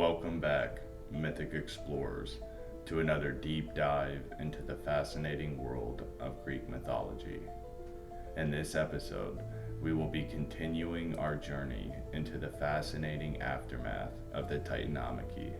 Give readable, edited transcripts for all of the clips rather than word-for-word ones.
Welcome back, Mythic Explorers, to another deep dive into the fascinating world of Greek mythology. In this episode, we will be continuing our journey into the fascinating aftermath of the Titanomachy.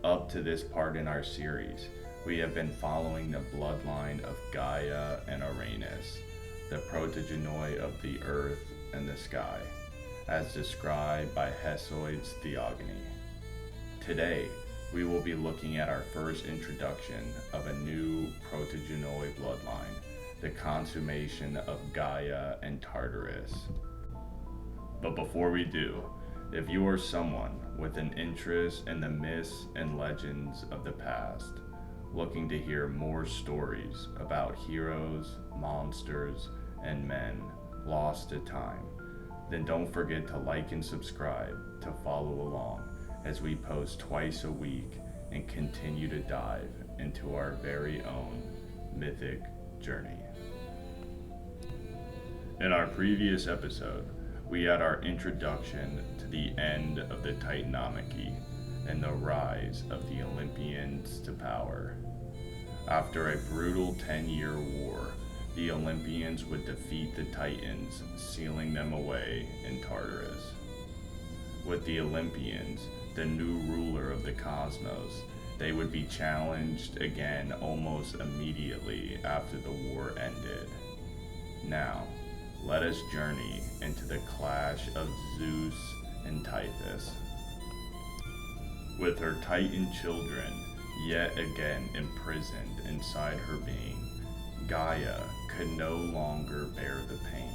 Up to this part in our series, we have been following the bloodline of Gaia and Uranus, the protogenoi of the earth and the sky, as described by Hesiod's Theogony. Today, we will be looking at our first introduction of a new protogenoi bloodline, the consummation of Gaia and Tartarus. But before we do, if you are someone with an interest in the myths and legends of the past, looking to hear more stories about heroes, monsters, and men lost to time, then don't forget to like and subscribe to follow along as we post twice a week and continue to dive into our very own mythic journey. In our previous episode, we had our introduction to the end of the Titanomachy and the rise of the Olympians to power. After a brutal 10-year war, the Olympians would defeat the Titans, sealing them away in Tartarus. With the Olympians, the new ruler of the cosmos, they would be challenged again almost immediately after the war ended. Now, let us journey into the clash of Zeus and Typhoeus. With her Titan children yet again imprisoned inside her being, Gaia could no longer bear the pain.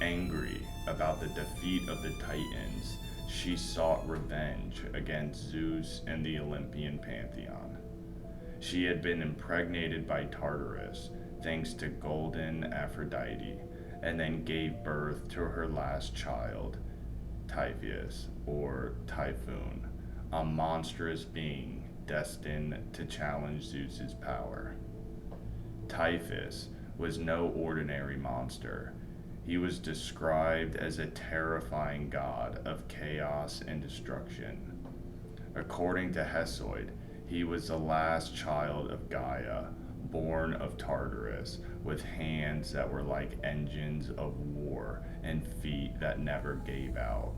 Angry about the defeat of the Titans, she sought revenge against Zeus and the Olympian pantheon. She had been impregnated by Tartarus thanks to golden Aphrodite, and then gave birth to her last child, Typhoeus, or Typhoon, a monstrous being destined to challenge Zeus's power. Typhoeus was no ordinary monster. He was described as a terrifying god of chaos and destruction. According to Hesiod, he was the last child of Gaia, born of Tartarus, with hands that were like engines of war and feet that never gave out.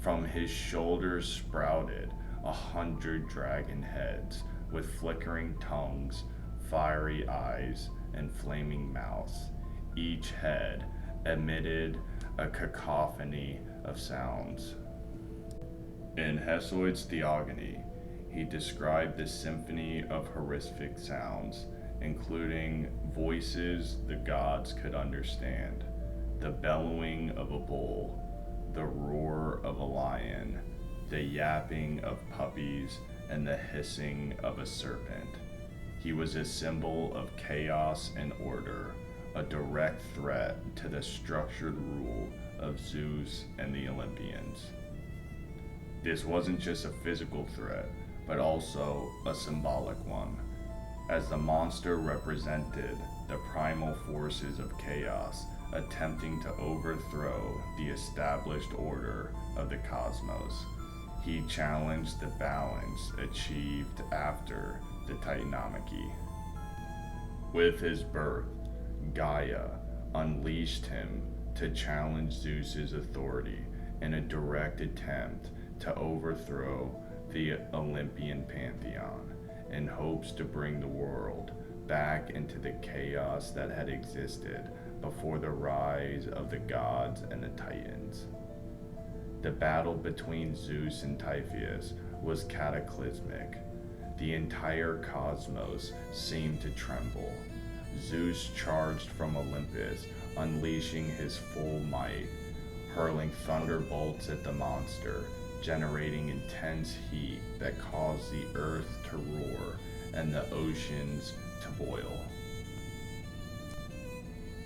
From his shoulders sprouted 100 dragon heads with flickering tongues, fiery eyes, and flaming mouths. Each head emitted a cacophony of sounds. In Hesiod's Theogony, he described the symphony of horrific sounds, including voices the gods could understand, the bellowing of a bull, the roar of a lion, the yapping of puppies, and the hissing of a serpent. He was a symbol of chaos and order, a direct threat to the structured rule of Zeus and the Olympians. This wasn't just a physical threat, but also a symbolic one, as the monster represented the primal forces of chaos attempting to overthrow the established order of the cosmos. He challenged the balance achieved after the Titanomachy. With his birth, Gaia unleashed him to challenge Zeus's authority in a direct attempt to overthrow the Olympian pantheon, in hopes to bring the world back into the chaos that had existed before the rise of the gods and the Titans. The battle between Zeus and Typhoeus was cataclysmic. The entire cosmos seemed to tremble. Zeus charged from Olympus, unleashing his full might, hurling thunderbolts at the monster, generating intense heat that caused the earth to roar and the oceans to boil.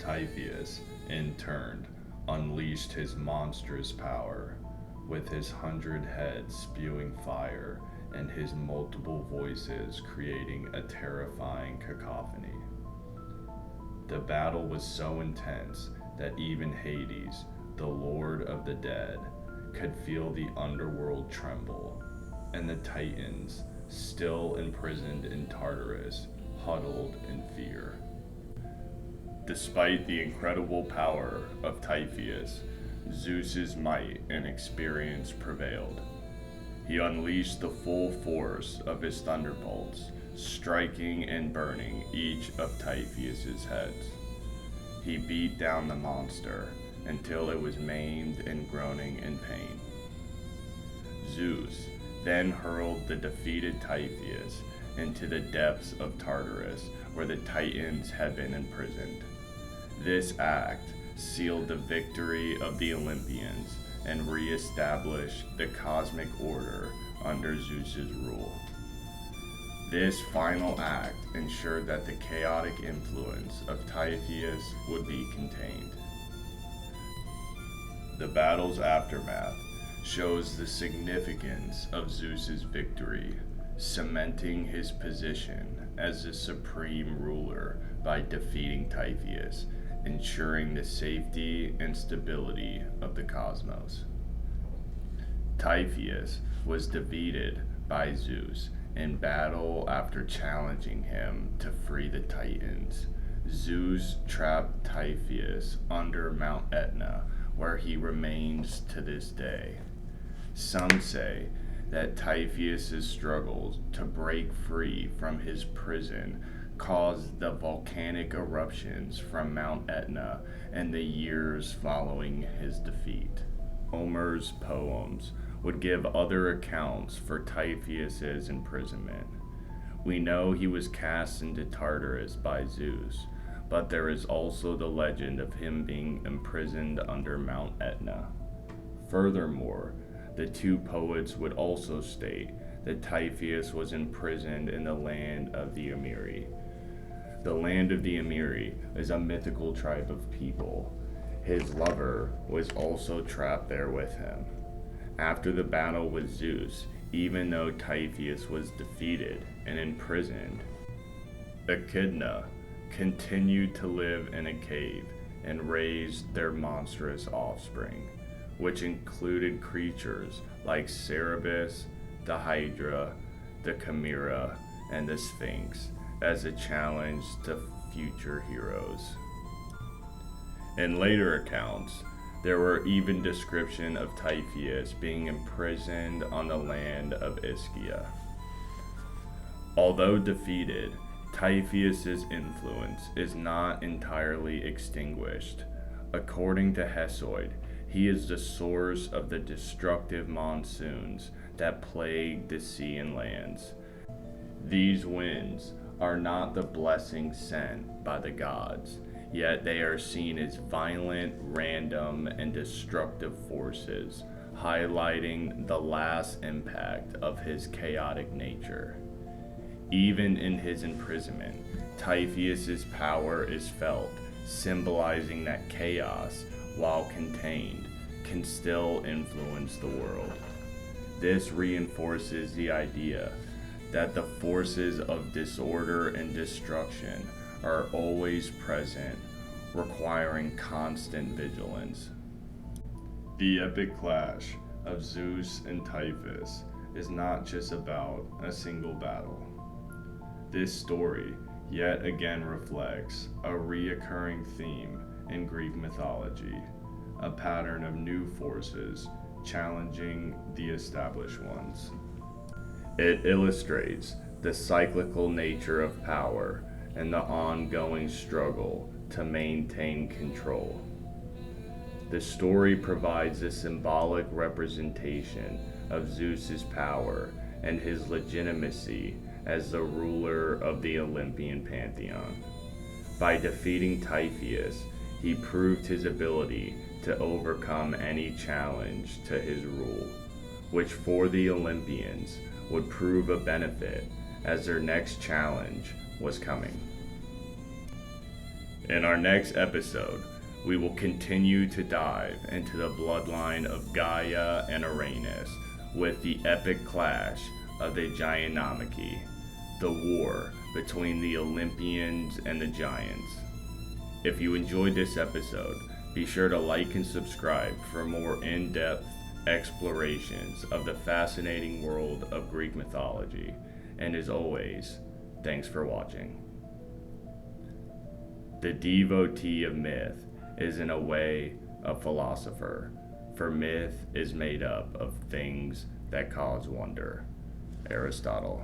Typhoeus, in turn, unleashed his monstrous power, with his 100 heads spewing fire and his multiple voices creating a terrifying cacophony. The battle was so intense that even Hades, the lord of the dead, could feel the underworld tremble, and the Titans, still imprisoned in Tartarus, huddled in fear. Despite the incredible power of Typhoeus, Zeus's might and experience prevailed. He unleashed the full force of his thunderbolts, striking and burning each of Typhoeus's heads. He beat down the monster until it was maimed and groaning in pain. Zeus then hurled the defeated Typhoeus into the depths of Tartarus, where the Titans had been imprisoned. This act sealed the victory of the Olympians and re-established the cosmic order under Zeus's rule. This final act ensured that the chaotic influence of Typhoeus would be contained. The battle's aftermath shows the significance of Zeus's victory, cementing his position as the supreme ruler by defeating Typhoeus, ensuring the safety and stability of the cosmos. Typhoeus was defeated by Zeus in battle after challenging him to free the Titans. Zeus trapped Typhoeus under Mount Etna, where he remains to this day. Some say that Typhoeus' struggles to break free from his prison caused the volcanic eruptions from Mount Etna in the years following his defeat. Homer's poems would give other accounts for Typhoeus' imprisonment. We know he was cast into Tartarus by Zeus, but there is also the legend of him being imprisoned under Mount Etna. Furthermore, the two poets would also state that Typhoeus was imprisoned in the land of the Amiri. The land of the Amiri is a mythical tribe of people. His lover was also trapped there with him. After the battle with Zeus, even though Typhoeus was defeated and imprisoned, Echidna continued to live in a cave and raised their monstrous offspring, which included creatures like Cerberus, the Hydra, the Chimera, and the Sphinx, as a challenge to future heroes. In later accounts, there were even descriptions of Typhoeus being imprisoned on the land of Ischia. Although defeated, Typhoeus' influence is not entirely extinguished. According to Hesiod, he is the source of the destructive monsoons that plague the sea and lands. These winds are not the blessing sent by the gods, yet they are seen as violent, random, and destructive forces, highlighting the last impact of his chaotic nature. Even in his imprisonment, Typhoeus' power is felt, symbolizing that chaos, while contained, can still influence the world. This reinforces the idea that the forces of disorder and destruction are always present, requiring constant vigilance. The epic clash of Zeus and Typhus is not just about a single battle. This story yet again reflects a recurring theme in Greek mythology, a pattern of new forces challenging the established ones. It illustrates the cyclical nature of power and the ongoing struggle to maintain control. The story provides a symbolic representation of Zeus's power and his legitimacy as the ruler of the Olympian pantheon. By defeating Typhoeus, he proved his ability to overcome any challenge to his rule, which for the Olympians would prove a benefit as their next challenge was coming. In our next episode, we will continue to dive into the bloodline of Gaia and Uranus with the epic clash of the Gigantomachy, the war between the Olympians and the Giants. If you enjoyed this episode, be sure to like and subscribe for more in-depth explorations of the fascinating world of Greek mythology. And as always, thanks for watching. The devotee of myth is in a way a philosopher, for myth is made up of things that cause wonder. Aristotle.